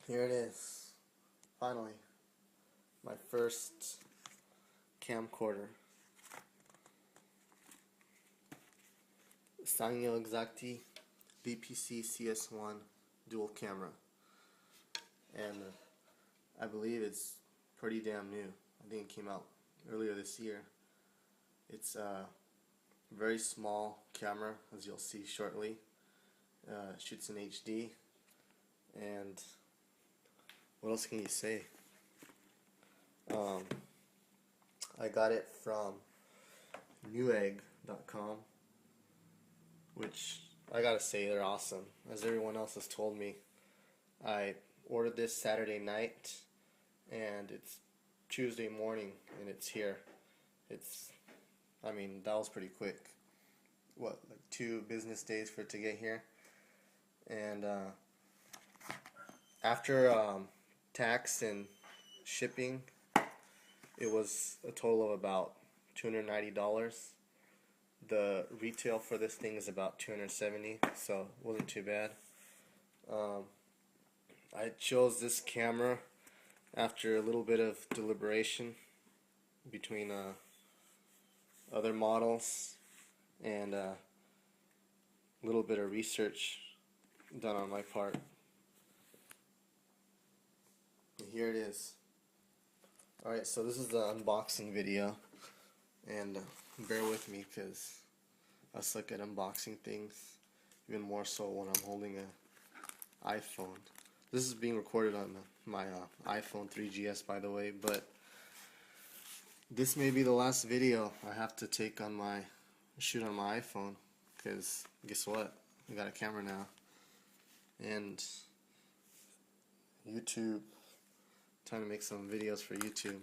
Here it is, finally, my first camcorder. Sanyo Xacti VPC-CS1 dual camera, and I believe it's pretty damn new. I think it came out earlier this year. It's a very small camera, as you'll see shortly. It shoots in HD, and what else can you say? I got it from newegg.com, which I gotta say they're awesome. As everyone else has told me, I ordered this Saturday night and it's Tuesday morning and it's here. That was pretty quick. What, like 2 business days for it to get here? And after tax and shipping, it was a total of about $290. The retail for this thing is about $270, so it wasn't too bad. I chose this camera after a little bit of deliberation between other models and a little bit of research done on my part. And here it is. Alright, so this is the unboxing video, and bear with me because I suck at unboxing things, even more so when I'm holding an iPhone. This is being recorded on my iPhone 3GS, by the way, but this may be the last video I have to take on my shoot on my iPhone, because guess what? I got a camera now, and YouTube. Trying to make some videos for YouTube.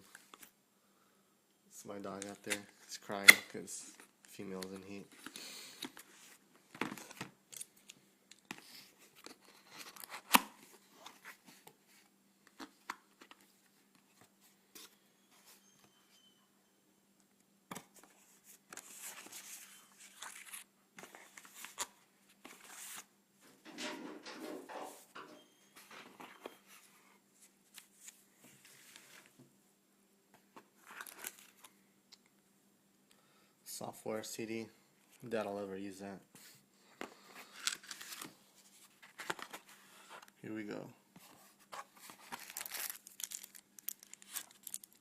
It's my dog out there. He's crying because female's in heat. Software CD. Doubt I'll ever use that. Here we go.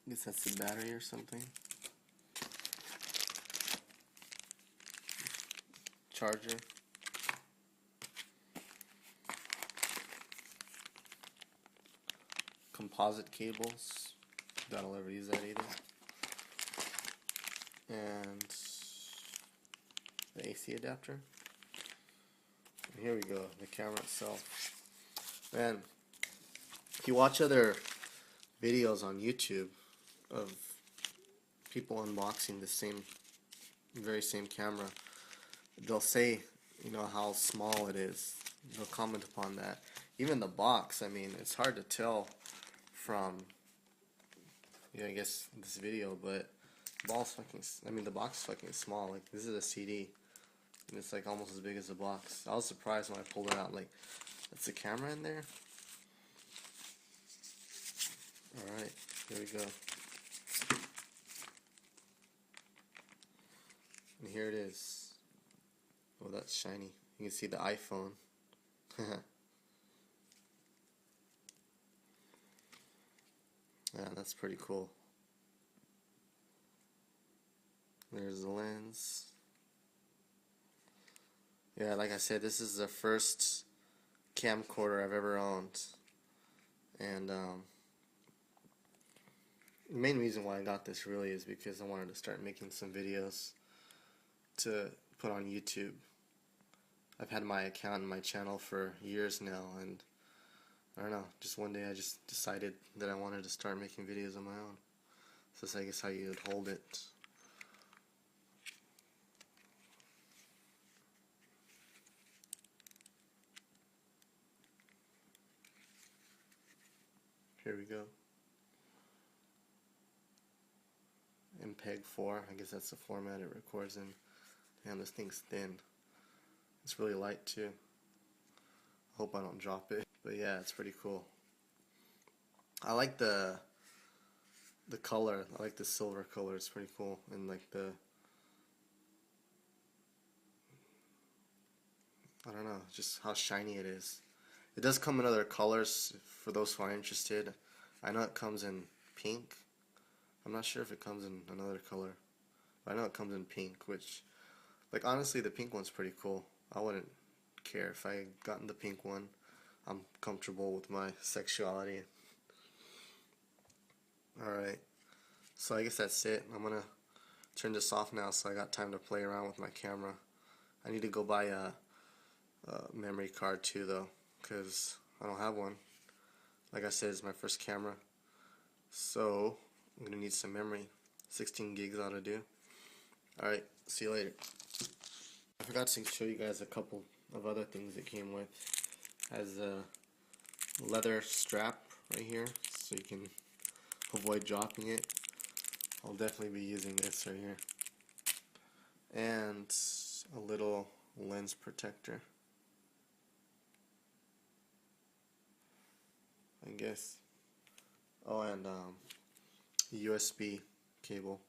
Guess that's the battery or something. Charger. Composite cables. Doubt I'll ever use that either. And the AC adapter. And here we go, the camera itself. Man, if you watch other videos on YouTube of people unboxing the very same camera, they'll say, how small it is. They'll comment upon that. Even the box, it's hard to tell from, I guess this video, but the box is fucking small. Like, this is a CD, and it's like almost as big as the box. I was surprised when I pulled it out. Like, that's the camera in there. All right, here we go. And here it is. Oh, that's shiny. You can see the iPhone. Yeah, that's pretty cool. There's the lens. Yeah, like I said, this is the first camcorder I've ever owned. And the main reason why I got this really is because I wanted to start making some videos to put on YouTube. I've had my account and my channel for years now, and I don't know, just one day I just decided that I wanted to start making videos on my own. So that's, I guess, how you would hold it. Here we go. MPEG-4, I guess that's the format it records in. Damn, this thing's thin. It's really light too. Hope I don't drop it. But yeah, it's pretty cool. I like the color. I like the silver color. It's pretty cool, and like I don't know, just how shiny it is. It does come in other colors for those who are interested. I know it comes in pink. I'm not sure if it comes in another color, but I know it comes in pink, which, like, honestly, the pink one's pretty cool. I wouldn't care if I gotten the pink one. I'm comfortable with my sexuality. Alright, so I guess that's it. I'm gonna turn this off now so I got time to play around with my camera. I need to go buy a memory card too, though, because I don't have one. Like I said, it's my first camera, so I'm gonna need some memory. 16 gigs ought to do. Alright, see you later. I forgot to show you guys a couple of other things it came with. It has a leather strap right here, so you can avoid dropping it. I'll definitely be using this right here. And a little lens protector, I guess. Oh, and USB cable.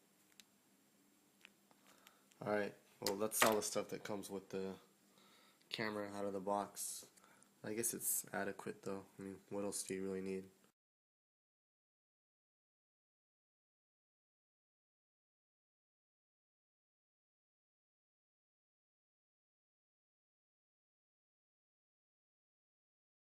Alright, well, that's all the stuff that comes with the camera out of the box. I guess it's adequate though. I mean, what else do you really need?